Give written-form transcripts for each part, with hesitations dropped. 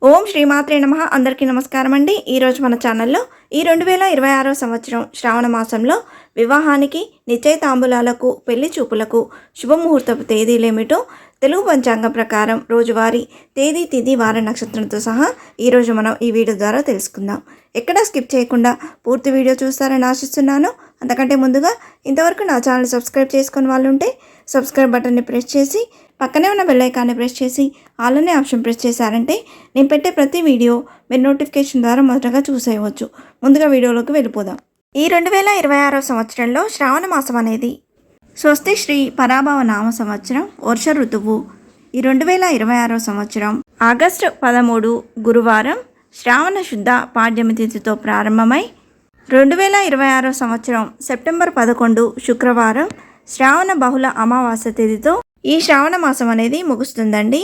ఓం శ్రీమాత్రే నమః. అందరికీ నమస్కారం అండి. ఈరోజు మన ఛానల్లో ఈ 2026 సంవత్సరం శ్రావణ మాసంలో వివాహానికి, నిశ్చయితాంబూలాలకు, పెళ్లి చూపులకు శుభముహూర్తపు తేదీలేమిటో తెలుగు పంచాంగం ప్రకారం రోజువారీ తేదీ, తిథి, వార, నక్షత్రంతో సహా ఈరోజు మనం ఈ వీడియో ద్వారా తెలుసుకుందాం. ఎక్కడా స్కిప్ చేయకుండా పూర్తి వీడియో చూస్తారని ఆశిస్తున్నాను. అంతకంటే ముందుగా ఇంతవరకు నా ఛానల్ సబ్స్క్రైబ్ చేసుకుని వాళ్ళు ఉంటే సబ్స్క్రైబ్ బటన్ని ప్రెస్ చేసి పక్కనే ఉన్న బెల్ ఐకాన్ని ప్రెస్ చేసి ఆల్ అనే ఆప్షన్ ప్రెస్ చేశారంటే నేను పెట్టే ప్రతి వీడియో మీరు నోటిఫికేషన్ ద్వారా మొదటగా చూసేయవచ్చు. ముందుగా వీడియోలోకి వెళ్ళిపోదాం. ఈ 2026 సంవత్సరంలో శ్రావణ మాసం అనేది స్వస్తి శ్రీ పరాభవ నామ సంవత్సరం, వర్ష ఋతువు. ఈ 2026 సంవత్సరం ఆగస్టు 13 గురువారం శ్రావణ శుద్ధ పాడ్యమి తిథితో ప్రారంభమై 2026 సంవత్సరం సెప్టెంబర్ 11 శుక్రవారం శ్రావణ బహుళ అమావాస్య తిథితో ఈ శ్రావణ మాసం అనేది ముగుస్తుందండి.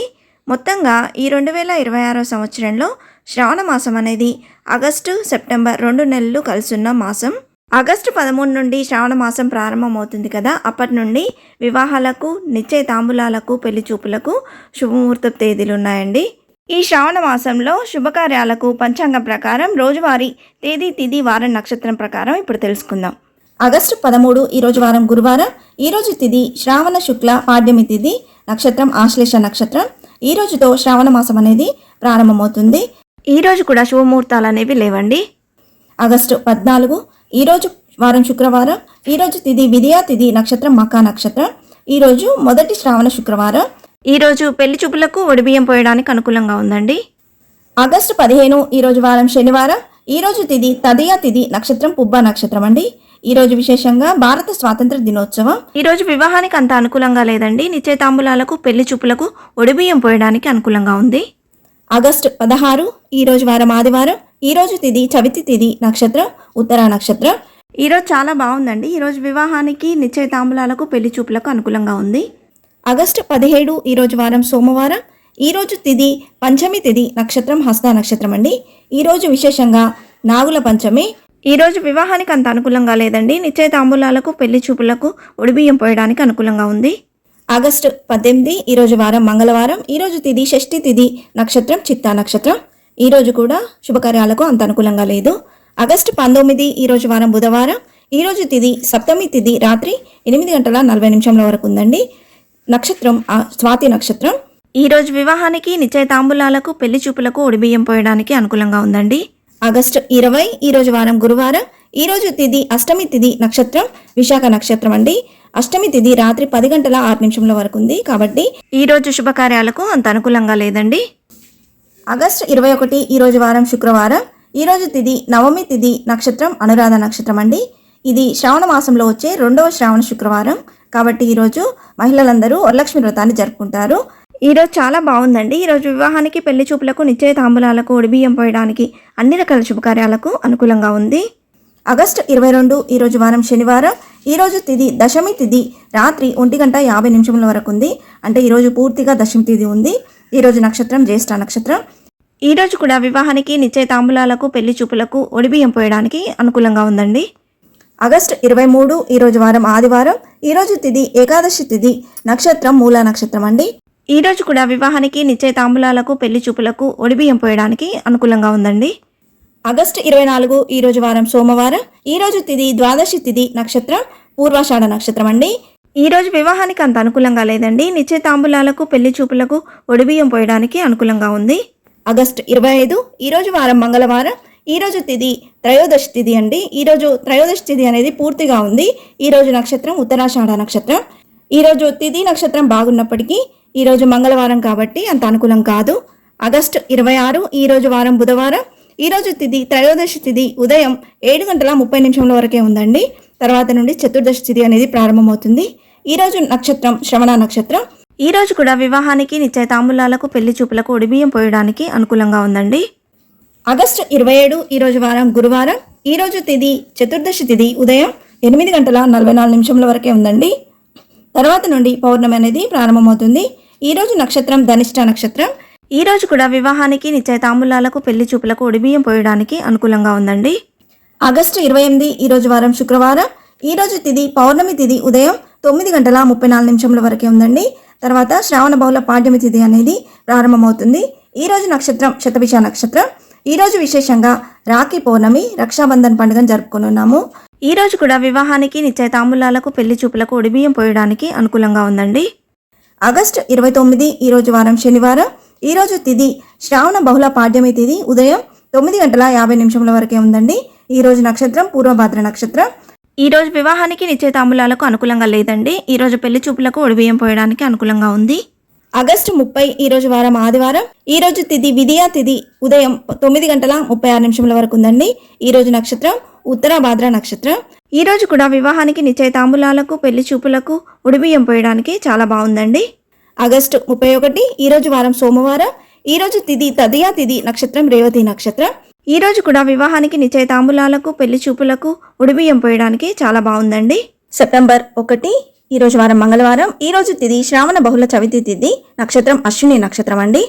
మొత్తంగా ఈ 2026 సంవత్సరంలో శ్రావణ మాసం అనేది ఆగస్టు, సెప్టెంబర్ 2 నెలలు కలిసున్న మాసం. ఆగస్టు 13 నుండి శ్రావణ మాసం ప్రారంభమవుతుంది కదా, అప్పటి నుండి వివాహాలకు, నిశ్చయితాంబూలాలకు, పెళ్లి చూపులకు శుభముహూర్త తేదీలు ఉన్నాయండి. ఈ శ్రావణ మాసంలో శుభకార్యాలకు పంచాంగం ప్రకారం రోజువారీ తేదీ, తిథి, వారం, నక్షత్రం ప్రకారం ఇప్పుడు తెలుసుకుందాం. ఆగస్టు 13 ఈరోజు వారం గురువారం. ఈరోజు తిథి శ్రావణ శుక్ల పాడ్యమి తిథి, నక్షత్రం ఆశ్లేష నక్షత్రం. ఈ రోజుతో శ్రావణ మాసం అనేది ప్రారంభమవుతుంది. ఈరోజు కూడా శుభముహూర్తాలు అనేవి లేవండి. ఆగస్టు 14 ఈరోజు వారం శుక్రవారం. ఈరోజు తిథి విధియా తిథి, నక్షత్రం మకా నక్షత్రం. ఈరోజు మొదటి శ్రావణ శుక్రవారం. ఈరోజు పెళ్లి చూపులకు ఒడిబియ్యం పోయడానికి అనుకూలంగా ఉందండి. ఆగస్టు 15 ఈరోజు వారం శనివారం. ఈరోజు తిథి తదియ తిథి, నక్షత్రం పుబ్బ నక్షత్రం అండి. ఈరోజు విశేషంగా భారత స్వాతంత్ర దినోత్సవం. ఈరోజు వివాహానికి అంత అనుకూలంగా లేదండి. నిశ్చయితాంబూలాలకు, పెళ్లి చూపులకు ఒడిబియ్యం పోయడానికి అనుకూలంగా ఉంది. ఆగస్టు 16 ఈరోజు వారం ఆదివారం. ఈరోజు తిథి చవితి తిథి, నక్షత్రం ఉత్తరా నక్షత్రం. ఈరోజు చాలా బాగుందండి. ఈరోజు వివాహానికి, నిశ్చయితాంబూలాలకు, పెళ్లి చూపులకు అనుకూలంగా ఉంది. ఆగస్టు 17 ఈరోజు వారం సోమవారం. ఈరోజు తిథి పంచమి తిథి, నక్షత్రం హస్త నక్షత్రం అండి. ఈరోజు విశేషంగా నాగుల పంచమి. ఈరోజు వివాహానికి అంత అనుకూలంగా లేదండి. నిశ్చయితాంబూలాలకు, పెళ్లి చూపులకు ఒడిబియ్యం పోయడానికి అనుకూలంగా ఉంది. ఆగస్టు 18 ఈరోజు వారం మంగళవారం. ఈరోజు తిథి షష్ఠి తిథి, నక్షత్రం చిత్తా నక్షత్రం. ఈరోజు కూడా శుభకార్యాలకు అంత అనుకూలంగా లేదు. ఆగస్టు 19 ఈరోజు వారం బుధవారం. ఈరోజు తిథి సప్తమి తిథి, రాత్రి 8:40 వరకు ఉందండి. నక్షత్రం స్వాతి నక్షత్రం. ఈరోజు వివాహానికి, నిశ్చయితాంబూలాలకు, పెళ్లి చూపులకు ఒడిబియ్యం పోయడానికి అనుకూలంగా ఉందండి. ఆగస్టు 20 ఈరోజు వారం గురువారం. ఈరోజు తిథి అష్టమి తిథి, నక్షత్రం విశాఖ నక్షత్రం అండి. అష్టమి తిథి రాత్రి 10:06 వరకు ఉంది కాబట్టి ఈరోజు శుభకార్యాలకు అంత అనుకూలంగా లేదండి. ఆగస్టు 21 ఈరోజు వారం శుక్రవారం. ఈరోజు తిథి నవమి తిథి, నక్షత్రం అనురాధ నక్షత్రం అండి. ఇది శ్రావణ మాసంలో వచ్చే 2వ శ్రావణ శుక్రవారం కాబట్టి ఈరోజు మహిళలందరూ వరలక్ష్మి వ్రతాన్ని జరుపుకుంటారు. ఈరోజు చాలా బాగుందండి. ఈరోజు వివాహానికి, పెళ్లి చూపులకు, నిశ్చయితాంబూలాలకు, ఒడిబియ్యం పోయడానికి, అన్ని రకాల శుభకార్యాలకు అనుకూలంగా ఉంది. ఆగస్టు 22 ఈరోజు వారం శనివారం. ఈరోజు తిథి దశమి తిథి, రాత్రి 1:50 వరకు ఉంది. అంటే ఈరోజు పూర్తిగా దశమి తిథి ఉంది. ఈరోజు నక్షత్రం జ్యేష్ఠ నక్షత్రం. ఈరోజు కూడా వివాహానికి, నిశ్చయితాంబూలాలకు, పెళ్లి చూపులకు ఒడిబియ్యం పోయడానికి అనుకూలంగా ఉందండి. ఆగస్టు 23 ఈరోజు వారం ఆదివారం. ఈరోజు తిథి ఏకాదశి తిథి, నక్షత్రం మూలా నక్షత్రం అండి. ఈరోజు కూడా వివాహానికి, నిశ్చయితాంబూలాలకు, పెళ్లి చూపులకు ఒడిబియ్యం పోయడానికి అనుకూలంగా ఉందండి. ఆగస్టు 24 ఈరోజు వారం సోమవారం. ఈరోజు తిథి ద్వాదశి తిథి, నక్షత్రం పూర్వాషాఢ నక్షత్రం అండి. ఈరోజు వివాహానికి అంత అనుకూలంగా లేదండి. నిశ్చయితాంబూలాలకు, పెళ్లి చూపులకు ఒడిబియ్యం పోయడానికి అనుకూలంగా ఉంది. ఆగస్టు 25 ఈరోజు వారం మంగళవారం. ఈరోజు తిథి త్రయోదశి తిథి అండి. ఈరోజు త్రయోదశి తిథి అనేది పూర్తిగా ఉంది. ఈరోజు నక్షత్రం ఉత్తరాషాఢ నక్షత్రం. ఈరోజు తిథి నక్షత్రం బాగున్నప్పటికీ ఈరోజు మంగళవారం కాబట్టి అంత అనుకూలం కాదు. ఆగస్టు 26 ఈరోజు వారం బుధవారం. ఈరోజు తిథి త్రయోదశి తిథి ఉదయం 7:30 వరకే ఉందండి. తర్వాత నుండి చతుర్దశి తిథి అనేది ప్రారంభమవుతుంది. ఈరోజు నక్షత్రం శ్రవణ నక్షత్రం. ఈరోజు కూడా వివాహానికి, నిశ్చయితాంబూలాలకు, పెళ్లి చూపులకు ఒడిబియ్యం పోయడానికి అనుకూలంగా ఉందండి. ఆగస్టు 27 ఈరోజు వారం గురువారం. ఈరోజు తిథి చతుర్దశి తిథి ఉదయం 8:44 వరకే ఉందండి. తర్వాత నుండి పౌర్ణమి అనేది ప్రారంభమవుతుంది. ఈరోజు నక్షత్రం ధనిష్ట నక్షత్రం. ఈరోజు కూడా వివాహానికి, నిశ్చయితాంబూలాలకు, పెళ్లి చూపులకు ఒడిబియ్యం పోయడానికి అనుకూలంగా ఉందండి. ఆగస్టు 28 ఈరోజు వారం శుక్రవారం. ఈరోజు తిథి పౌర్ణమి తిథి ఉదయం 9:34 వరకే ఉందండి. తర్వాత శ్రావణ బహుళ పాడ్యమి తిథి అనేది ప్రారంభమవుతుంది. ఈరోజు నక్షత్రం శతభిష నక్షత్రం. ఈరోజు విశేషంగా రాఖీ పౌర్ణమి, రక్షాబంధన్ పండుగను జరుపుకున్నాము. ఈరోజు కూడా వివాహానికి, నిశ్చయితాంబూలాలకు, పెళ్లి చూపులకు ఒడిబియ్యం పోయడానికి అనుకూలంగా ఉందండి. ఆగస్టు 29 ఈరోజు వారం శనివారం. ఈరోజు తిథి శ్రావణ బహుళ పాడ్యమి తిథి ఉదయం 9:50 వరకే ఉందండి. ఈరోజు నక్షత్రం పూర్వభాద్ర నక్షత్రం. ఈరోజు వివాహానికి, నిశ్చయితాంబూలాలకు అనుకూలంగా లేదండి. ఈరోజు పెళ్లి చూపులకు ఒడిబియ్యం పోయడానికి అనుకూలంగా ఉంది. ఆగస్టు 30 ఈరోజు వారం ఆదివారం. ఈరోజు తిథి విధియా తిథి ఉదయం 9:36 వరకు ఉందండి. ఈరోజు నక్షత్రం ఉత్తరాభాద్ర నక్షత్రం. ఈరోజు కూడా వివాహానికి, నిశ్చయితాంబూలాలకు, పెళ్లి చూపులకు ఒడిబియ్యం పోయడానికి చాలా బాగుందండి. ఆగస్టు 31 ఈరోజు వారం సోమవారం. ఈరోజు తిథి తదియా తిథి నక్షత్రం రేవతి నక్షత్రం. ఈరోజు కూడా వివాహానికి, నిశ్చయితాంబూలాలకు, పెళ్లి చూపులకు ఒడిబియ్యం పోయడానికి చాలా బాగుందండి. సెప్టెంబర్ 1 ఈరోజు వారం మంగళవారం. ఈరోజు తిథి శ్రావణ బహుళ చవితి తిథి నక్షత్రం అశ్విని నక్షత్రం అండి.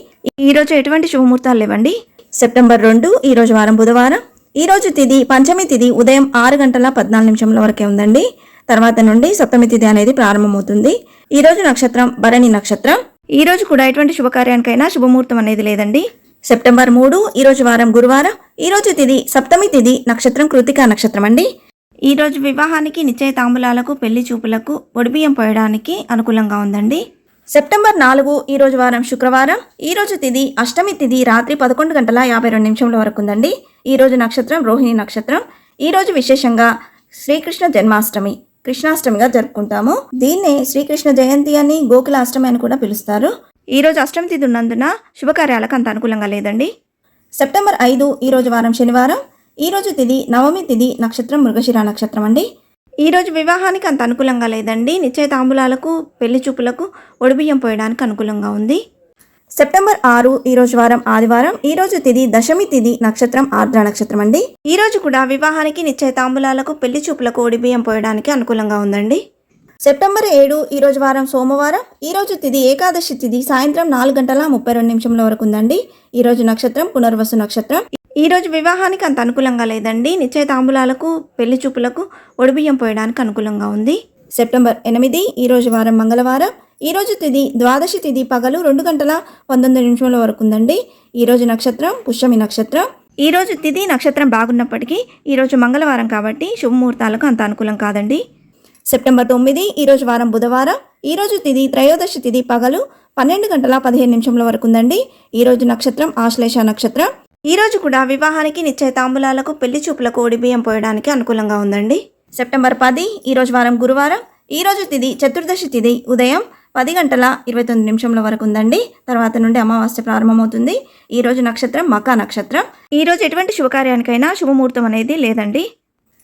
ఈరోజు ఎటువంటి శుభముహూర్తాలు లేవండి. సెప్టెంబర్ 2 ఈరోజు వారం బుధవారం. ఈరోజు తిథి పంచమి తిథి ఉదయం 6:14 వరకే ఉందండి. తర్వాత నుండి సప్తమి తిథి అనేది ప్రారంభమవుతుంది. ఈరోజు నక్షత్రం భరణి నక్షత్రం. ఈరోజు కూడా ఎటువంటి శుభకార్యానికైనా శుభముహూర్తం అనేది లేదండి. సెప్టెంబర్ 3 ఈరోజు వారం గురువారం. ఈరోజు తిథి సప్తమి తిథి నక్షత్రం కృతికా నక్షత్రం అండి. ఈరోజు వివాహానికి, నిశ్చయితాంబూలాలకు, పెళ్లి చూపులకు ఒడిబియ్యం పోయడానికి అనుకూలంగా ఉందండి. సెప్టెంబర్ 4 ఈరోజు వారం శుక్రవారం. ఈరోజు తిథి అష్టమి తిథి రాత్రి 11:52 వరకు ఉందండి. ఈరోజు నక్షత్రం రోహిణి నక్షత్రం. ఈరోజు విశేషంగా శ్రీకృష్ణ జన్మాష్టమి, కృష్ణాష్టమిగా జరుపుకుంటాము. దీన్నే శ్రీకృష్ణ జయంతి అని, గోకులాష్టమి అని కూడా పిలుస్తారు. ఈరోజు అష్టమి తిథి ఉన్నందున శుభకార్యాలకు అంత అనుకూలంగా లేదండి. సెప్టెంబర్ 5 ఈరోజు వారం శనివారం. ఈరోజు తిథి నవమి తిథి నక్షత్రం మృగశిర నక్షత్రం అండి. ఈరోజు వివాహానికి అంత అనుకూలంగా లేదండి. నిశ్చయితాంబూలాలకు, పెళ్లి చూపులకు ఒడిబియ్యం పోయడానికి అనుకూలంగా ఉంది. సెప్టెంబర్ 6 ఈరోజు వారం ఆదివారం. ఈరోజు తిథి దశమి తిథి నక్షత్రం ఆర్ద్ర నక్షత్రం అండి. ఈరోజు కూడా వివాహానికి, నిశ్చయితాంబూలాలకు, పెళ్లి చూపులకు ఒడిబియ్యం పోయడానికి అనుకూలంగా ఉందండి. సెప్టెంబర్ 7 ఈరోజు వారం సోమవారం. ఈరోజు తిథి ఏకాదశి తిథి సాయంత్రం 4:32 వరకు ఉందండి. ఈరోజు నక్షత్రం పునర్వసు నక్షత్రం. ఈరోజు వివాహానికి అంత అనుకూలంగా లేదండి. నిశ్చయితాంబూలాలకు, పెళ్లి చూపులకు ఒడిబియ్యం పోయడానికి అనుకూలంగా ఉంది. సెప్టెంబర్ 8 ఈరోజు వారం మంగళవారం. ఈరోజు తిథి ద్వాదశి తిథి పగలు 2:19 వరకు ఉందండి. ఈరోజు నక్షత్రం పుష్యమి నక్షత్రం. ఈరోజు తిథి నక్షత్రం బాగున్నప్పటికీ ఈరోజు మంగళవారం కాబట్టి శుభముహూర్తాలకు అంత అనుకూలం కాదండి. సెప్టెంబర్ 9 ఈరోజు వారం బుధవారం. ఈరోజు తిథి త్రయోదశి తిథి పగలు 12:15 వరకు ఉందండి. ఈరోజు నక్షత్రం ఆశ్లేష నక్షత్రం. ఈరోజు కూడా వివాహానికి, నిశ్చయితాంబూలాలకు, పెళ్లి చూపులకు ఒడిబియ్యం పోయడానికి అనుకూలంగా ఉందండి. సెప్టెంబర్ 10 ఈరోజు వారం గురువారం. ఈరోజు తిథి చతుర్దశి తిథి ఉదయం 10:29 వరకు ఉందండి. తర్వాత నుండి అమావాస్య ప్రారంభమవుతుంది. ఈరోజు నక్షత్రం మకా నక్షత్రం. ఈరోజు ఎటువంటి శుభకార్యానికైనా శుభముహూర్తం అనేది లేదండి.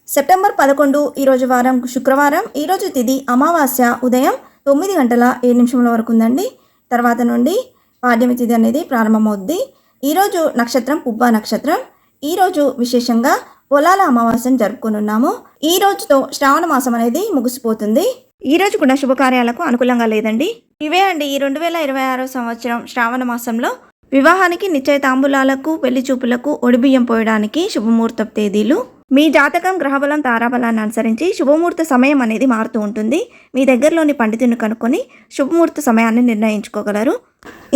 సెప్టెంబర్ 11 ఈరోజు వారం శుక్రవారం. ఈరోజు తిథి అమావాస్య ఉదయం 9:07 వరకు ఉందండి. తర్వాత నుండి పాడ్యమి తిథి అనేది ప్రారంభమవుద్ది. ఈరోజు నక్షత్రం పుబ్బ నక్షత్రం. ఈరోజు విశేషంగా పొలాల అమావాస్యను జరుపుకున్నాము. ఈ రోజుతో శ్రావణ మాసం అనేది ముగిసిపోతుంది. ఈ రోజు కూడా శుభకార్యాలకు అనుకూలంగా లేదండి. ఇవే అండి ఈ 2026 సంవత్సరం శ్రావణ మాసంలో వివాహానికి, నిశ్చయితాంబూలాలకు, పెళ్లి చూపులకు ఒడిబియ్యం పోయడానికి శుభముహూర్త తేదీలు. మీ జాతకం, గ్రహబలం, తారాబలాన్ని అనుసరించి శుభముహూర్త సమయం అనేది మారుతూ ఉంటుంది. మీ దగ్గరలోని పండితుని కనుక్కొని శుభముహూర్త సమయాన్ని నిర్ణయించుకోగలరు.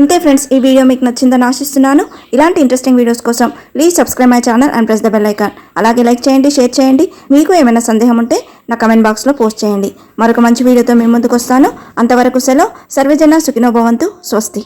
ఇంతే ఫ్రెండ్స్, ఈ వీడియో మీకు నచ్చిందని ఆశిస్తున్నాను. ఇలాంటి ఇంట్రెస్టింగ్ వీడియోస్ కోసం please subscribe my channel and press the bell icon. అలాగే లైక్ చేయండి, షేర్ చేయండి. మీకు ఏమైనా సందేహం ఉంటే నా కమెంట్ బాక్స్లో పోస్ట్ చేయండి. మరొక మంచి వీడియోతో మీ ముందుకు వస్తాను. అంతవరకు సెలవు. సర్వేజన సుఖినో భవంతు. స్వస్తి.